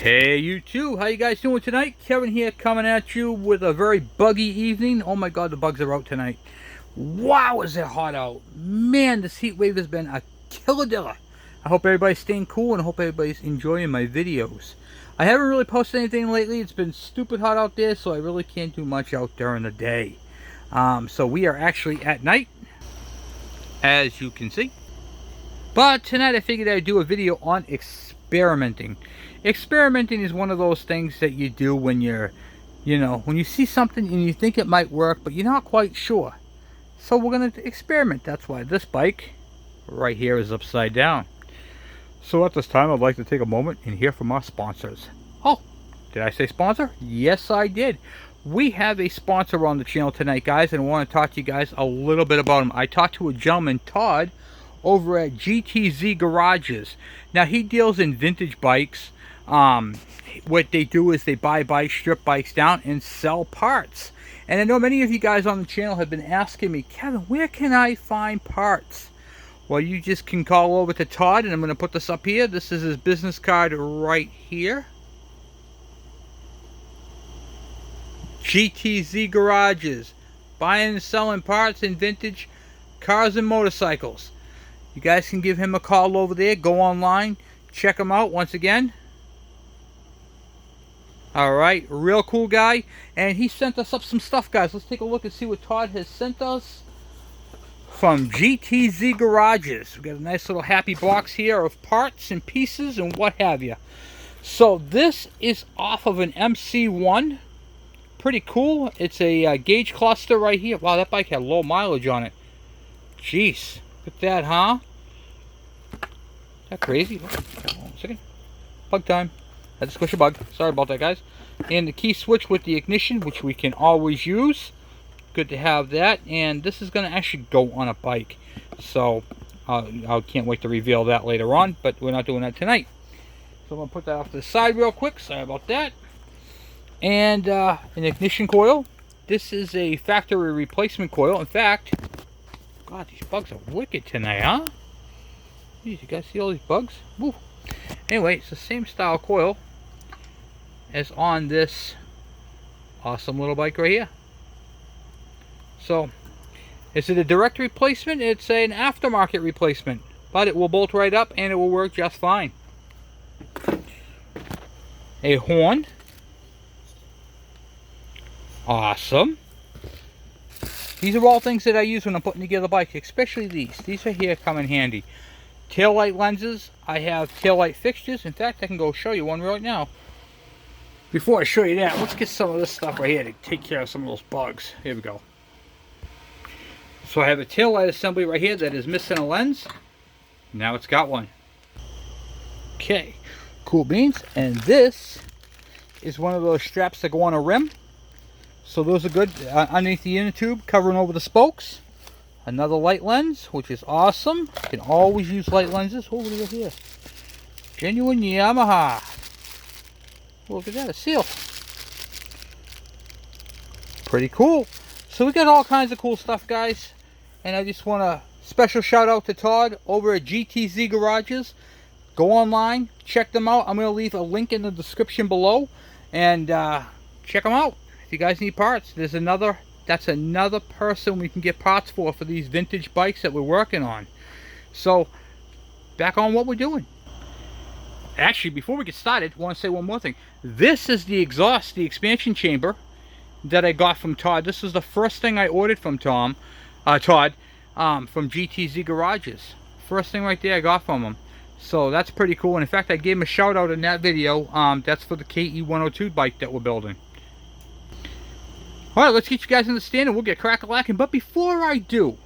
Hey you two, how you guys doing tonight? Kevin here coming at you with a very buggy evening. Oh my god, the bugs are out tonight. Wow, is it hot out. Man, this heat wave has been a killadilla. I hope everybody's staying cool and I hope everybody's enjoying my videos. I haven't really posted anything lately. It's been stupid hot out there, so I really can't do much out during the day. So we are actually at night, as you can see. But tonight I figured I'd do a video on experimenting. Experimenting is one of those things that you do when you're, when you see something and you think it might work, but you're not quite sure. So we're going to experiment. That's why this bike right here is upside down. So at this time, I'd like to take a moment and hear from our sponsors. Oh, did I say sponsor? Yes, I did. We have a sponsor on the channel tonight, guys, and I want to talk to you guys a little bit about him. I talked to a gentleman, Todd, over at GTZ Garages. Now, he deals in vintage bikes. What they do is they buy bikes, strip bikes down, and sell parts. And I know many of you guys on the channel have been asking me, Kevin, where can I find parts? Well, you just can call over to Todd, and I'm going to put this up here. This is his business card right here. GTZ Garages, buying and selling parts in vintage cars and motorcycles. You guys can give him a call over there. Go online, check him out once again. Alright, real cool guy. And he sent us up some stuff, guys. Let's take a look and see what Todd has sent us from GTZ Garages. We got a nice little happy box here of parts and pieces and what have you. So this is off of an MC1. Pretty cool. It's a gauge cluster right here. Wow, that bike had low mileage on it. Jeez. Look at that, huh? Is that crazy? Hold on a second. Bug time. I had to squish a bug. Sorry about that, guys. And the key switch with the ignition, which we can always use. Good to have that. And this is going to actually go on a bike. So, I can't wait to reveal that later on. But we're not doing that tonight. So, I'm going to put that off to the side real quick. Sorry about that. And an ignition coil. This is a factory replacement coil. In fact, God, these bugs are wicked tonight, huh? Jeez, you guys see all these bugs? Woo. Anyway, it's the same style coil as on this awesome little bike right here. So, is it a direct replacement? It's an aftermarket replacement, but it will bolt right up and it will work just fine. A horn. Awesome. These are all things that I use when I'm putting together bikes, especially these. These right here come in handy. Taillight lenses. I have taillight fixtures. In fact, I can go show you one right now. Before I show you that, let's get some of this stuff right here to take care of some of those bugs. Here we go. So I have a taillight assembly right here that is missing a lens. Now it's got one. Okay, cool beans. And this is one of those straps that go on a rim. So those are good underneath the inner tube, covering over the spokes. Another light lens, which is awesome. You can always use light lenses. Oh, look at here. Genuine Yamaha. Look at that, a seal. Pretty cool. So we got all kinds of cool stuff, guys. And I just want a special shout out to Todd over at GTZ Garages. Go online, check them out. I'm going to leave a link in the description below. And check them out. If you guys need parts, that's another person we can get parts for these vintage bikes that we're working on. So, back on what we're doing. Actually, before we get started, I want to say one more thing. This is the exhaust, the expansion chamber that I got from Todd. This is the first thing I ordered from Todd, from GTZ Garages. First thing right there I got from him. So that's pretty cool. And in fact, I gave him a shout out in that video. That's for the KE102 bike that we're building. Alright, let's get you guys in the stand and we'll get crack-a-lacking. But before I do,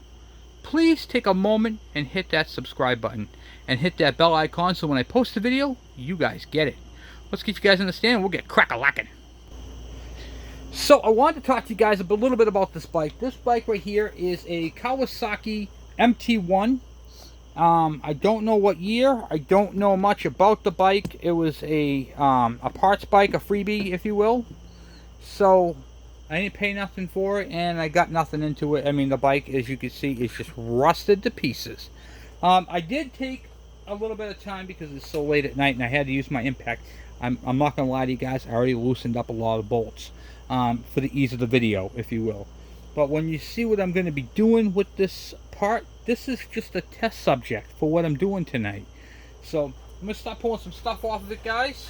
please take a moment and hit that subscribe button. And hit that bell icon so when I post a video, you guys get it. Let's get you guys in the stand and we'll get crack-a-lacking. So, I wanted to talk to you guys a little bit about this bike. This bike right here is a Kawasaki Mt1. I don't know what year. I don't know much about the bike. It was a parts bike, a freebie, if you will. So, I didn't pay nothing for it, and I got nothing into it. I mean, the bike, as you can see, is just rusted to pieces. I did take a little bit of time because it's so late at night and I had to use my impact. I'm not going to lie to you guys, I already loosened up a lot of bolts for the ease of the video, if you will. But when you see what I'm going to be doing with this part, this is just a test subject for what I'm doing tonight. So I'm going to start pulling some stuff off of it, guys.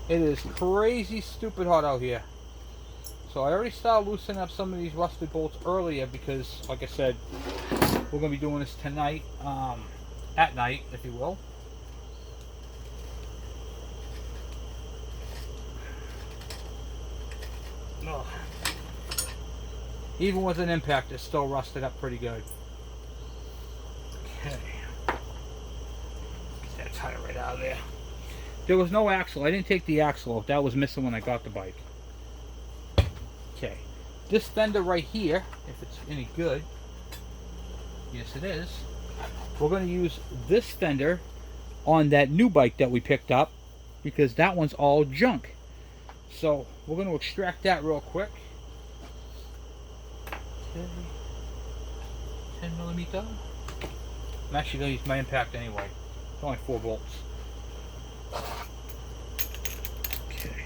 It is crazy stupid hot out here. So I already started loosening up some of these rusted bolts earlier because, like I said, we're going to be doing this tonight, at night, if you will. Ugh. Even with an impact, it's still rusted up pretty good. Okay. Get that tire right out of there. There was no axle. I didn't take the axle off. That was missing when I got the bike. Okay. This fender right here, if it's any good, yes it is, we're going to use this fender on that new bike that we picked up because that one's all junk. So we're going to extract that real quick. Okay. 10mm. I'm actually going to use my impact anyway. It's only 4 volts. Okay.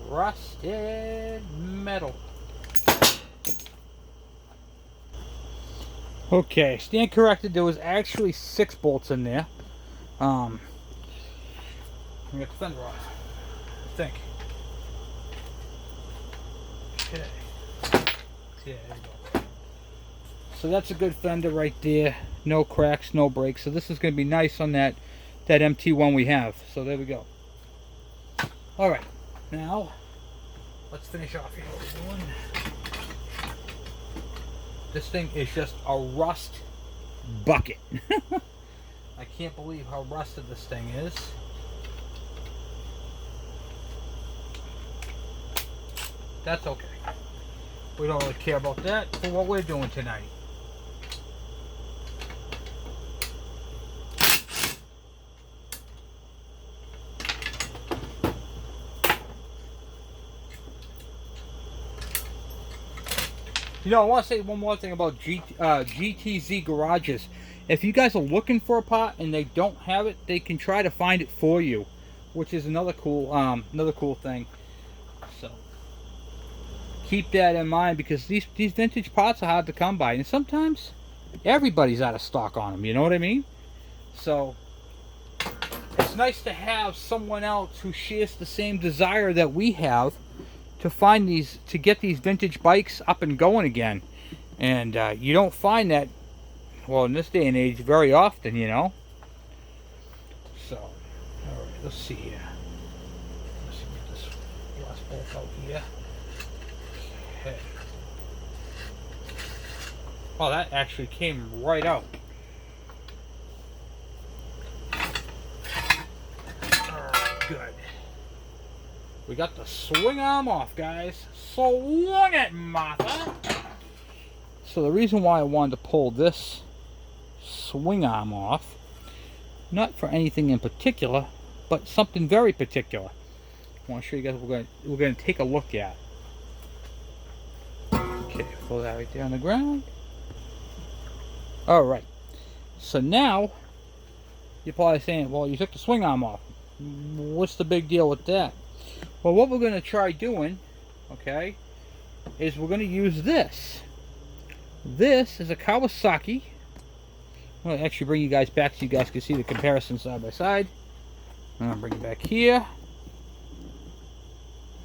Rusted metal. Okay, stand corrected. There was actually 6 bolts in there. Let me get the fender off, I think. Okay. Yeah, there you go. So that's a good fender right there. No cracks, no breaks. So this is going to be nice on that MT1 we have. So there we go. All right, now let's finish off here what we're doing. This thing is just a rust bucket. I can't believe how rusted this thing is. That's okay. We don't really care about that for what we're doing tonight. You know, I want to say one more thing about GTZ garages. If you guys are looking for a part and they don't have it, they can try to find it for you, which is another cool thing. So keep that in mind because these vintage parts are hard to come by, and sometimes everybody's out of stock on them. You know what I mean? So it's nice to have someone else who shares the same desire that we have to find these, to get these vintage bikes up and going again. And you don't find that, well, in this day and age, very often, you know. So, all right, let's see here. Let's see, get this last bolt out here. Okay. Oh, that actually came right out. All right, good. We got the swing arm off, guys. Swing it, Martha. So the reason why I wanted to pull this swing arm off, not for anything in particular, but something very particular. I want to show you guys what we're going to take a look at. Okay, pull that right there on the ground. All right. So now you're probably saying, well, you took the swing arm off. What's the big deal with that? Well, what we're going to try doing, okay, is we're going to use this. This is a Kawasaki. I'm going to actually bring you guys back so you guys can see the comparison side by side. I'm going to bring it back here.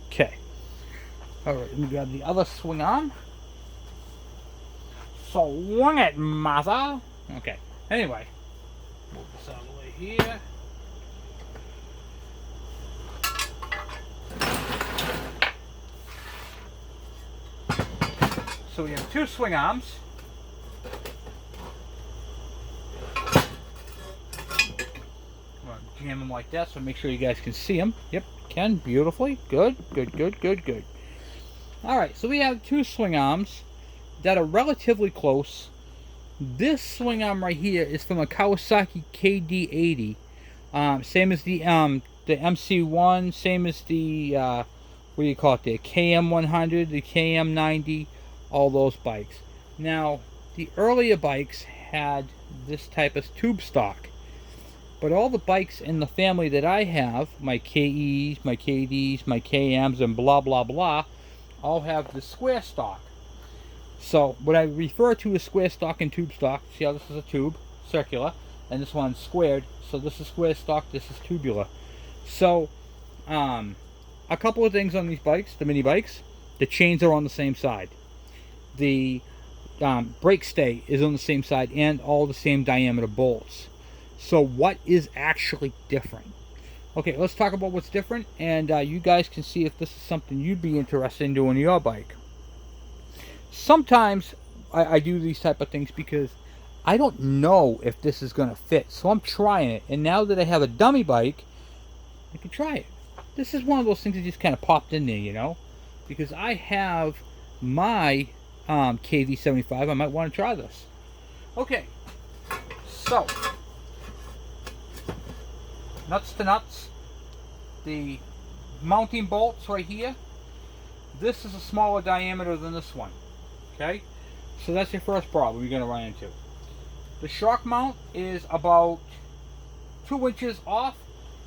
Okay. Alright, let me grab the other swing arm. Swing it, mother. Okay, anyway. Move this out of the way here. So we have 2 swing arms. Jam them like that, so make sure you guys can see them. Yep, can beautifully. Good, good, good, good, good. All right, so we have 2 swing arms that are relatively close. This swing arm right here is from a Kawasaki KD80. Same as the MC1, same as the what do you call it? The KM100, the KM90, all those bikes. Now, the earlier bikes had this type of tube stock, but all the bikes in the family that I have, my KEs, my KDs, my KMs, and blah blah blah, all have the square stock. So what I refer to as square stock and tube stock, see how this is a tube, circular, and this one's squared. So this is square stock, this is tubular. So a couple of things on these bikes, the mini bikes, the chains are on the same side. The brake stay is on the same side and all the same diameter bolts. So what is actually different? Okay, let's talk about what's different, and you guys can see if this is something you'd be interested in doing your bike. Sometimes I do these type of things because I don't know if this is going to fit, so I'm trying it. And now that I have a dummy bike, I can try it. This is one of those things that just kind of popped in there, you know, because I have my Kv75. I might want to try this. Okay, so nuts to nuts. The mounting bolts right here. This is a smaller diameter than this one. Okay, so that's your first problem you're going to run into. The shock mount is about 2 inches off.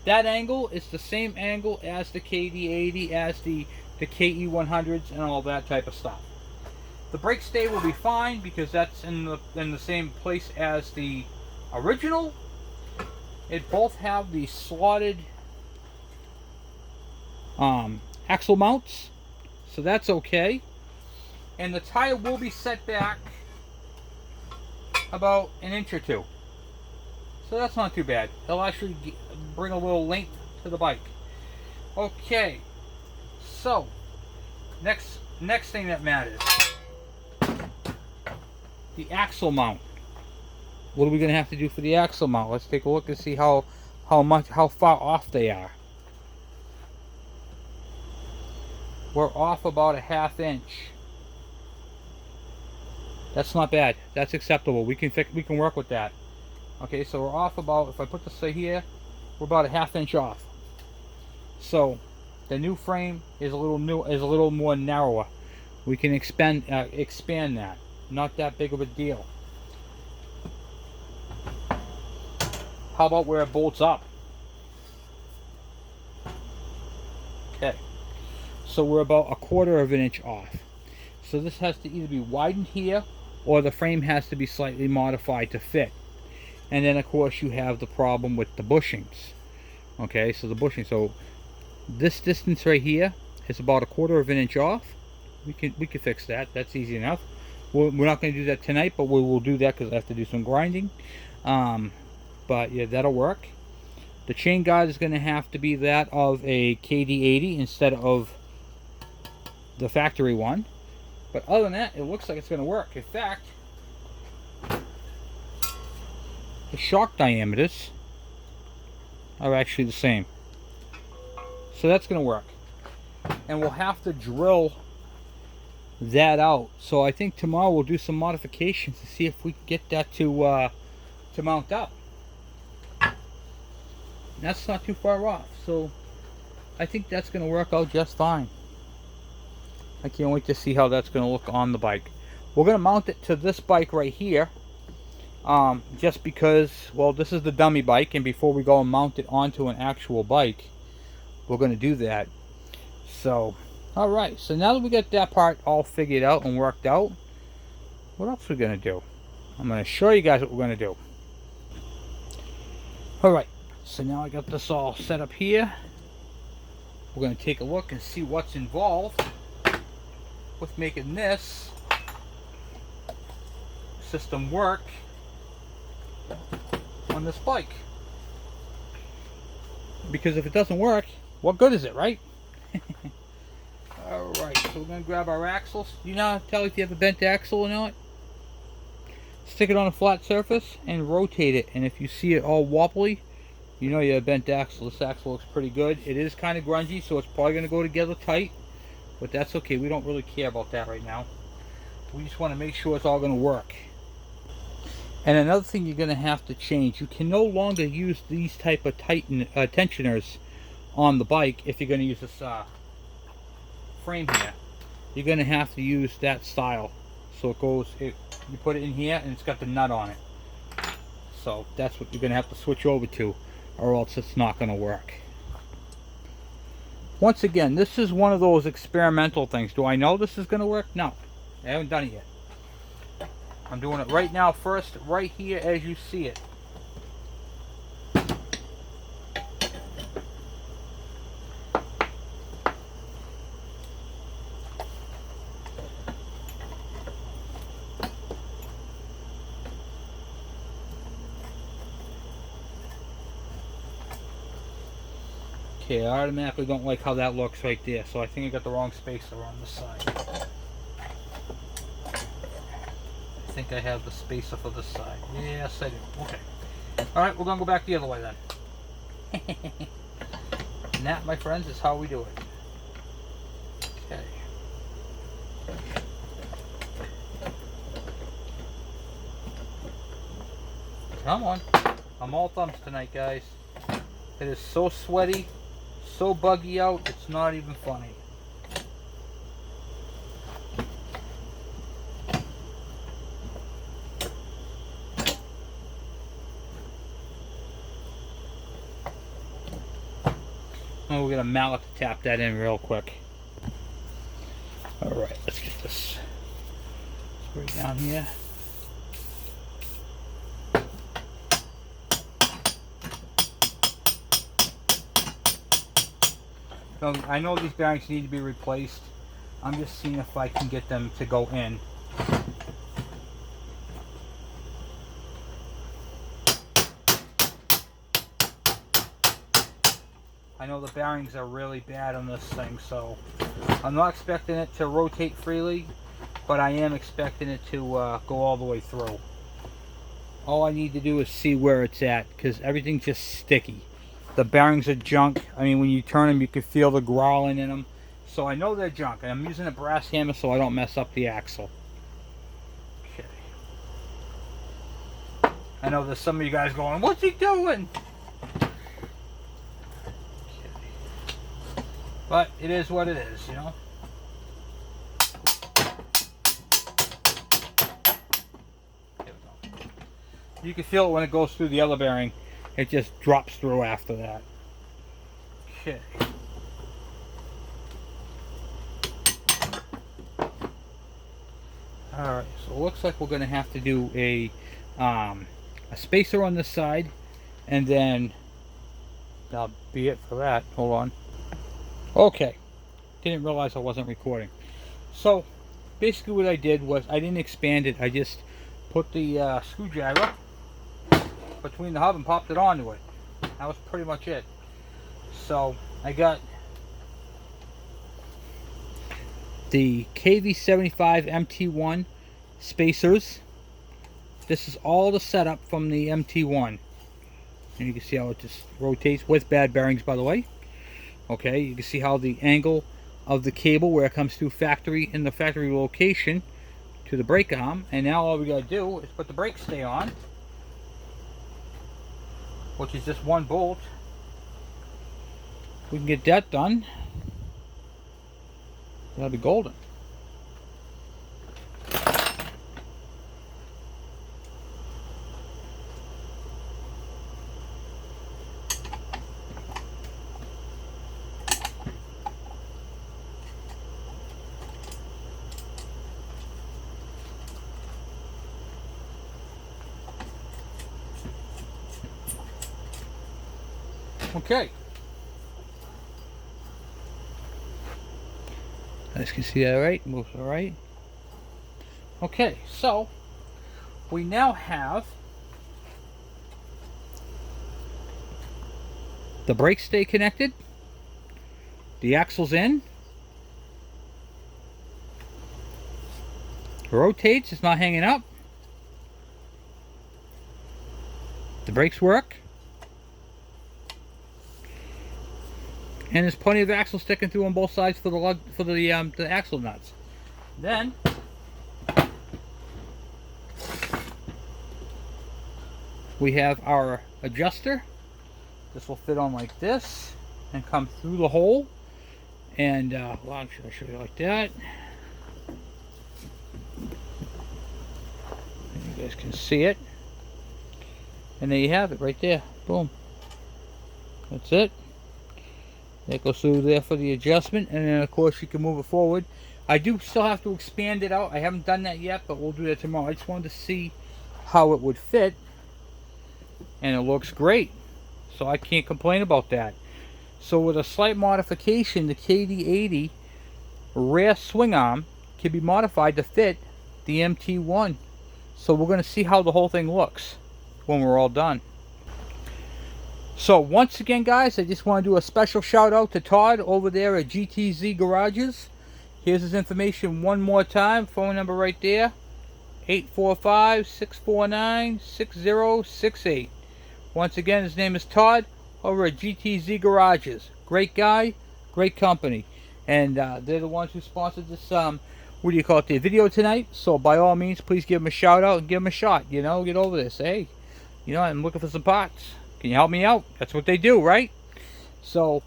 That angle is the same angle as the KD80, as the KE100s, and all that type of stuff. The brake stay will be fine because that's in the same place as the original. It both have the slotted axle mounts, so that's okay. And the tire will be set back about an inch or two, so that's not too bad. It'll actually bring a little length to the bike. Okay, so next thing that matters, the axle mount. What are we going to have to do for the axle mount? Let's take a look and see how far off they are. We're off about a ½ inch. That's not bad. That's acceptable. We can work with that. Okay, so we're off about, if I put this right here, we're about a ½ inch off. So the new frame is a little more narrower. We can expand that. Not that big of a deal. How about where it bolts up? Okay, so we're about a ½ of an inch off. So this has to either be widened here, or the frame has to be slightly modified to fit. And then of course you have the problem with the bushings. Okay, so the bushing. So this distance right here is about a ½ of an inch off. We can fix that. That's easy enough. We're not going to do that tonight, but we will do that because I have to do some grinding. But yeah, that'll work. The chain guide is going to have to be that of a KD80 instead of the factory one. But other than that, it looks like it's going to work. In fact, the shock diameters are actually the same. So that's going to work. And we'll have to drill that out. So I think tomorrow we'll do some modifications to see if we can get that to mount up. That's not too far off, so I think that's going to work out just fine. I can't wait to see how that's going to look on the bike. We're going to mount it to this bike right here, just because, well, this is the dummy bike, and before we go and mount it onto an actual bike, we're going to do that. So, alright, so now that we got that part all figured out and worked out, what else are we going to do? I'm going to show you guys what we're going to do. Alright. So now I got this all set up here. We're going to take a look and see what's involved with making this system work on this bike. Because if it doesn't work, what good is it, right? Alright, so we're going to grab our axles. You know how to tell if you have a bent axle or not? Stick it on a flat surface and rotate it. And if you see it all wobbly, you know you have a bent axle. This axle looks pretty good. It is kind of grungy, so it's probably going to go together tight. But that's okay. We don't really care about that right now. We just want to make sure it's all going to work. And another thing you're going to have to change, you can no longer use these type of tensioners on the bike if you're going to use this frame here. You're going to have to use that style. So it goes, you put it in here and it's got the nut on it. So that's what you're going to have to switch over to, or else it's not going to work. Once again, this is one of those experimental things. Do I know this is going to work? No, I haven't done it yet. I'm doing it right now first, right here as you see it. Okay, I automatically don't like how that looks right there, so I think I got the wrong spacer on the side. I think I have the spacer for this side. Yes, I do. Okay. Alright, we're going to go back the other way then. And that, my friends, is how we do it. Okay. Come on. I'm all thumbs tonight, guys. It is so sweaty, so buggy out, it's not even funny. Oh, we're gonna mallet to tap that in real quick. Alright, let's get this spray down here. So I know these bearings need to be replaced. I'm just seeing if I can get them to go in. I know the bearings are really bad on this thing, so I'm not expecting it to rotate freely, but I am expecting it to go all the way through. All I need to do is see where it's at, because everything's just sticky. The bearings are junk. I mean, when you turn them, you can feel the growling in them. So I know they're junk, and I'm using a brass hammer so I don't mess up the axle. Okay. I know there's some of you guys going, what's he doing? But it is what it is, you know. There we go. You can feel it when it goes through the other bearing. It just drops through after that. Okay. Alright, so it looks like we're going to have to do a spacer on this side, and then that'll be it for that. Hold on. Okay, didn't realize I wasn't recording. So basically what I did was I didn't expand it. I just put the screwdriver between the hub and popped it onto it. That was pretty much it. So I got the Kv75 Mt1 spacers. This is all the setup from the Mt1, and you can see how it just rotates with bad bearings, by the way. Okay, you can see how the angle of the cable where it comes through factory in the factory location to the brake arm, and now all we gotta do is put the brake stay on, which is just one bolt. If we can get that done, that'll be golden. Okay. As you can see that right, moves all right. Okay, so we now have the brake stay connected, the axle's in, it rotates, it's not hanging up, the brakes work, and there's plenty of axle sticking through on both sides for the axle nuts. Then We have our adjuster. This will fit on like this and come through the hole. And well, I'll show you like that. And you guys can see it. And there you have it right there. Boom. That's it. That goes through there for the adjustment. And then of course you can move it forward. I do still have to expand it out. I haven't done that yet, but we'll do that tomorrow. I just wanted to see how it would fit. And it looks great. So I can't complain about that. So with a slight modification, the KD80 rear swing arm can be modified to fit the Mt1. So we're going to see how the whole thing looks when we're all done. So once again, guys, I just want to do a special shout out to Todd over there at GTZ Garages. Here's his information one more time. Phone number right there, 845-649-6068. Once again, his name is Todd over at GTZ Garages. Great guy, great company. And they're the ones who sponsored this, what do you call it, the video tonight. So by all means, please give them a shout out and give them a shot. You know, get over this. Hey, you know, I'm looking for some parts. Can you help me out? That's what they do, right? So,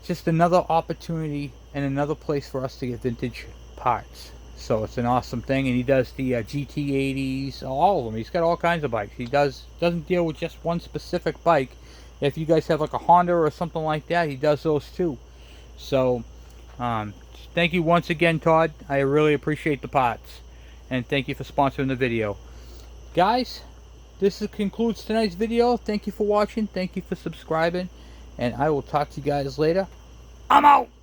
just another opportunity and another place for us to get vintage parts. So it's an awesome thing. And he does the GT80s, all of them. He's got all kinds of bikes. He doesn't deal with just one specific bike. If you guys have like a Honda or something like that, he does those too. So thank you once again, Todd. I really appreciate the parts, and thank you for sponsoring the video, guys. This concludes tonight's video. Thank you for watching. Thank you for subscribing, and I will talk to you guys later. I'm out.